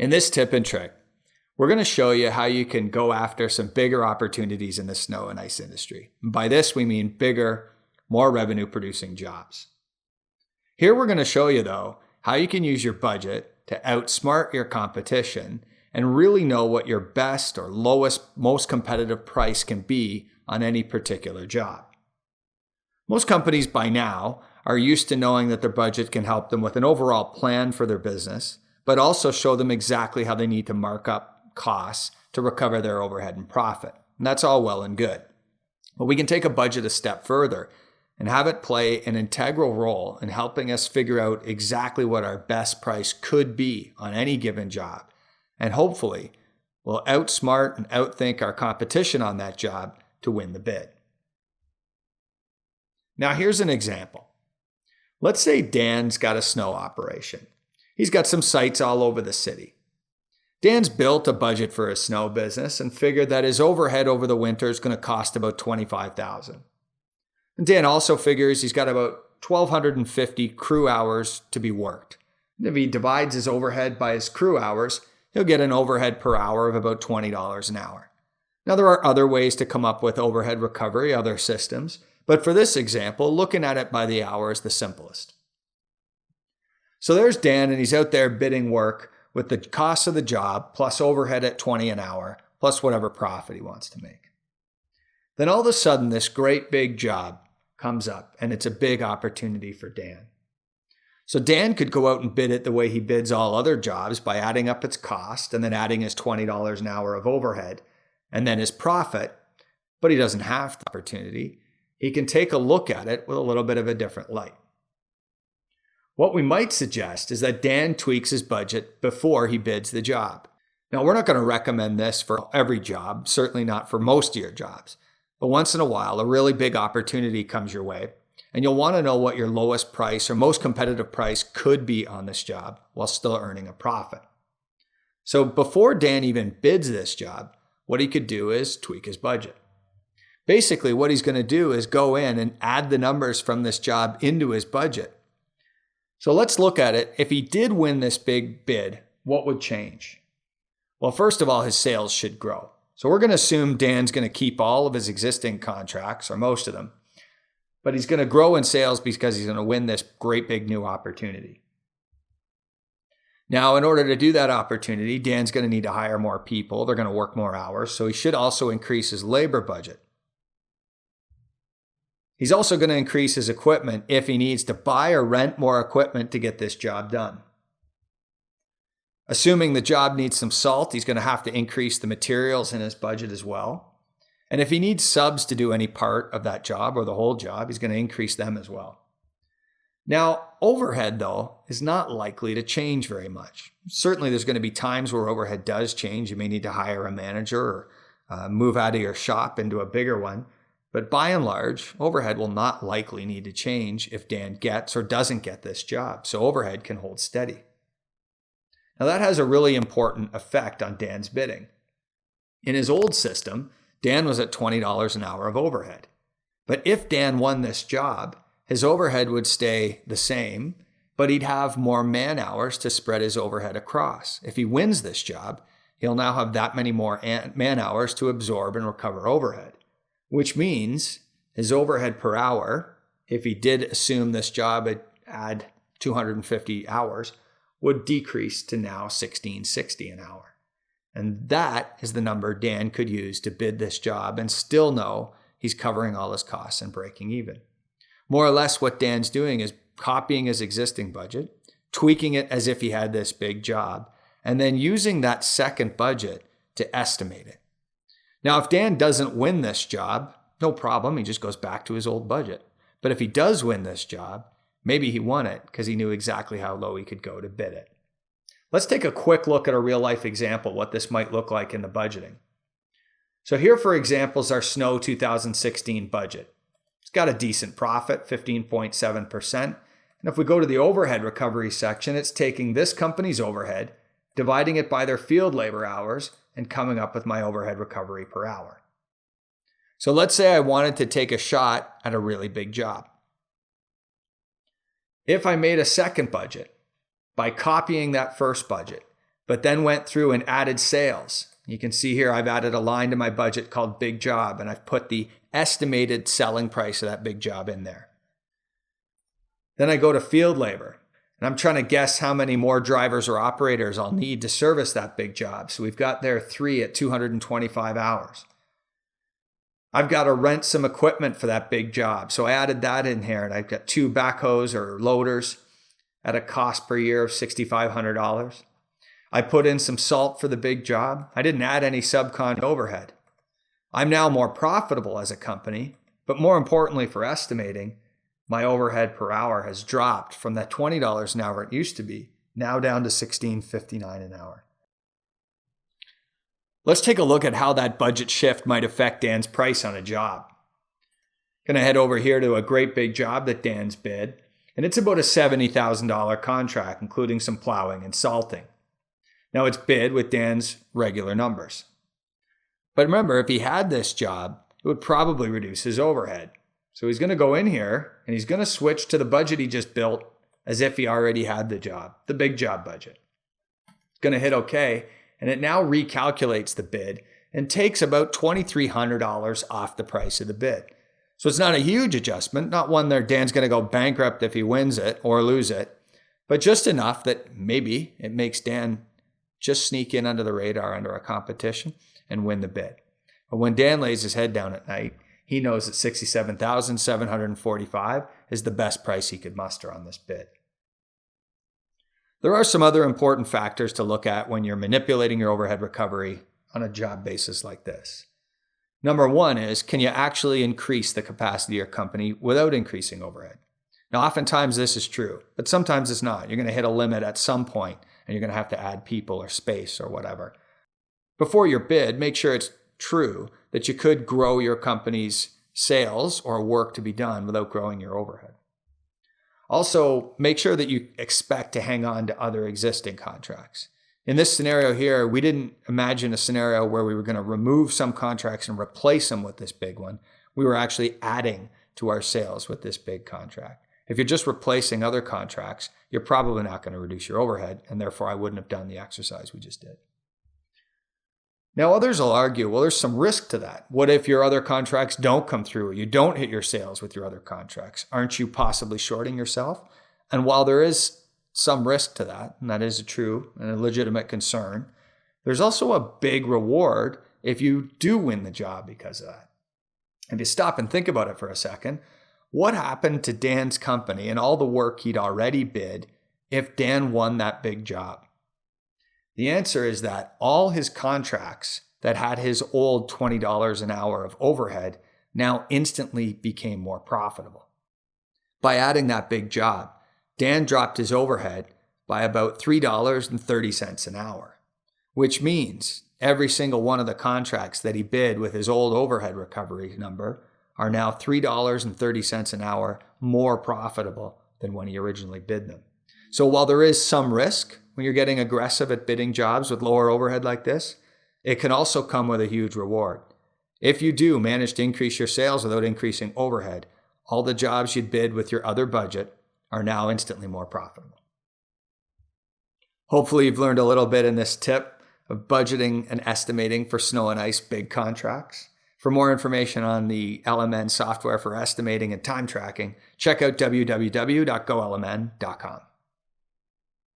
In this tip and trick, we're going to show you how you can go after some bigger opportunities in the snow and ice industry. And by this, we mean bigger, more revenue producing jobs. Here we're going to show you, though, how you can use your budget to outsmart your competition and really know what your best or lowest, most competitive price can be on any particular job. Most companies by now are used to knowing that their budget can help them with an overall plan for their business, but also show them exactly how they need to mark up costs to recover their overhead and profit. And that's all well and good. But we can take a budget a step further and have it play an integral role in helping us figure out exactly what our best price could be on any given job. And hopefully, we'll outsmart and outthink our competition on that job to win the bid. Now, here's an example. Let's say Dan's got a snow operation. He's got some sites all over the city. Dan's built a budget for his snow business and figured that his overhead over the winter is going to cost about $25,000. And Dan also figures he's got about 1,250 crew hours to be worked. And if he divides his overhead by his crew hours, he'll get an overhead per hour of about $20 an hour. Now, there are other ways to come up with overhead recovery, other systems, but for this example, looking at it by the hour is the simplest. So there's Dan, and he's out there bidding work with the cost of the job plus overhead at $20 an hour, plus whatever profit he wants to make. Then all of a sudden, this great big job comes up, and it's a big opportunity for Dan. So Dan could go out and bid it the way he bids all other jobs by adding up its cost and then adding his $20 an hour of overhead and then his profit, but he doesn't have the opportunity. He can take a look at it with a little bit of a different light. What we might suggest is that Dan tweaks his budget before he bids the job. Now, we're not going to recommend this for every job, certainly not for most of your jobs. But once in a while, a really big opportunity comes your way, and you'll want to know what your lowest price or most competitive price could be on this job while still earning a profit. So before Dan even bids this job, what he could do is tweak his budget. Basically, what he's going to do is go in and add the numbers from this job into his budget. So let's look at it. If he did win this big bid, what would change? Well, first of all, his sales should grow. So we're going to assume Dan's going to keep all of his existing contracts, or most of them, but he's going to grow in sales because he's going to win this great big new opportunity. Now, in order to do that opportunity, Dan's going to need to hire more people. They're going to work more hours, so he should also increase his labor budget. He's also going to increase his equipment if he needs to buy or rent more equipment to get this job done. Assuming the job needs some salt, he's going to have to increase the materials in his budget as well. And if he needs subs to do any part of that job or the whole job, he's going to increase them as well. Now, overhead, though, is not likely to change very much. Certainly, there's going to be times where overhead does change. You may need to hire a manager or move out of your shop into a bigger one. But by and large, overhead will not likely need to change if Dan gets or doesn't get this job. So overhead can hold steady. Now that has a really important effect on Dan's bidding. In his old system, Dan was at $20 an hour of overhead. But if Dan won this job, his overhead would stay the same, but he'd have more man hours to spread his overhead across. If he wins this job, he'll now have that many more man hours to absorb and recover overhead, which means his overhead per hour, if he did assume this job would add 250 hours, would decrease to now $16.60 an hour. And that is the number Dan could use to bid this job and still know he's covering all his costs and breaking even. More or less what Dan's doing is copying his existing budget, tweaking it as if he had this big job, and then using that second budget to estimate it. Now, if Dan doesn't win this job, no problem, he just goes back to his old budget. But if he does win this job, maybe he won it because he knew exactly how low he could go to bid it. Let's take a quick look at a real-life example, what this might look like in the budgeting. So here, for example, is our Snow 2016 budget. It's got a decent profit, 15.7%. And if we go to the overhead recovery section, it's taking this company's overhead, dividing it by their field labor hours, and coming up with my overhead recovery per hour. So let's say I wanted to take a shot at a really big job. If I made a second budget by copying that first budget, but then went through and added sales. You can see here I've added a line to my budget called big job, and I've put the estimated selling price of that big job in there. Then I go to field labor, and I'm trying to guess how many more drivers or operators I'll need to service that big job. So we've got there 3 at 225 hours. I've got to rent some equipment for that big job. So I added that in here, and I've got 2 backhoes or loaders at a cost per year of $6,500. I put in some salt for the big job. I didn't add any subcon overhead. I'm now more profitable as a company, but more importantly for estimating, my overhead per hour has dropped from that $20 an hour it used to be, now down to $16.59 an hour. Let's take a look at how that budget shift might affect Dan's price on a job. Going to head over here to a great big job that Dan's bid, and it's about a $70,000 contract, including some plowing and salting. Now it's bid with Dan's regular numbers. But remember, if he had this job, it would probably reduce his overhead. So he's going to go in here and he's going to switch to the budget he just built as if he already had the job, the big job budget. He's going to hit OK, and it now recalculates the bid and takes about $2,300 off the price of the bid. So it's not a huge adjustment, not one that Dan's going to go bankrupt if he wins it or lose it, but just enough that maybe it makes Dan just sneak in under the radar under a competition and win the bid. But when Dan lays his head down at night, he knows that $67,745 is the best price he could muster on this bid. There are some other important factors to look at when you're manipulating your overhead recovery on a job basis like this. Number one is, can you actually increase the capacity of your company without increasing overhead? Now, oftentimes this is true, but sometimes it's not. You're going to hit a limit at some point, and you're going to have to add people or space or whatever. Before your bid, make sure it's true that you could grow your company's sales or work to be done without growing your overhead. Also, make sure that you expect to hang on to other existing contracts. In this scenario here, we didn't imagine a scenario where we were going to remove some contracts and replace them with this big one. We were actually adding to our sales with this big contract. If you're just replacing other contracts, you're probably not going to reduce your overhead, and therefore I wouldn't have done the exercise we just did. Now, others will argue, well, there's some risk to that. What if your other contracts don't come through or you don't hit your sales with your other contracts? Aren't you possibly shorting yourself? And while there is some risk to that, and that is a true and a legitimate concern, there's also a big reward if you do win the job because of that. If you stop and think about it for a second, what happened to Dan's company and all the work he'd already bid if Dan won that big job? The answer is that all his contracts that had his old $20 an hour of overhead now instantly became more profitable. By adding that big job, Dan dropped his overhead by about $3.30 an hour, which means every single one of the contracts that he bid with his old overhead recovery number are now $3.30 an hour more profitable than when he originally bid them. So while there is some risk when you're getting aggressive at bidding jobs with lower overhead like this, it can also come with a huge reward. If you do manage to increase your sales without increasing overhead, all the jobs you'd bid with your other budget are now instantly more profitable. Hopefully you've learned a little bit in this tip of budgeting and estimating for snow and ice big contracts. For more information on the LMN software for estimating and time tracking, check out www.golmn.com.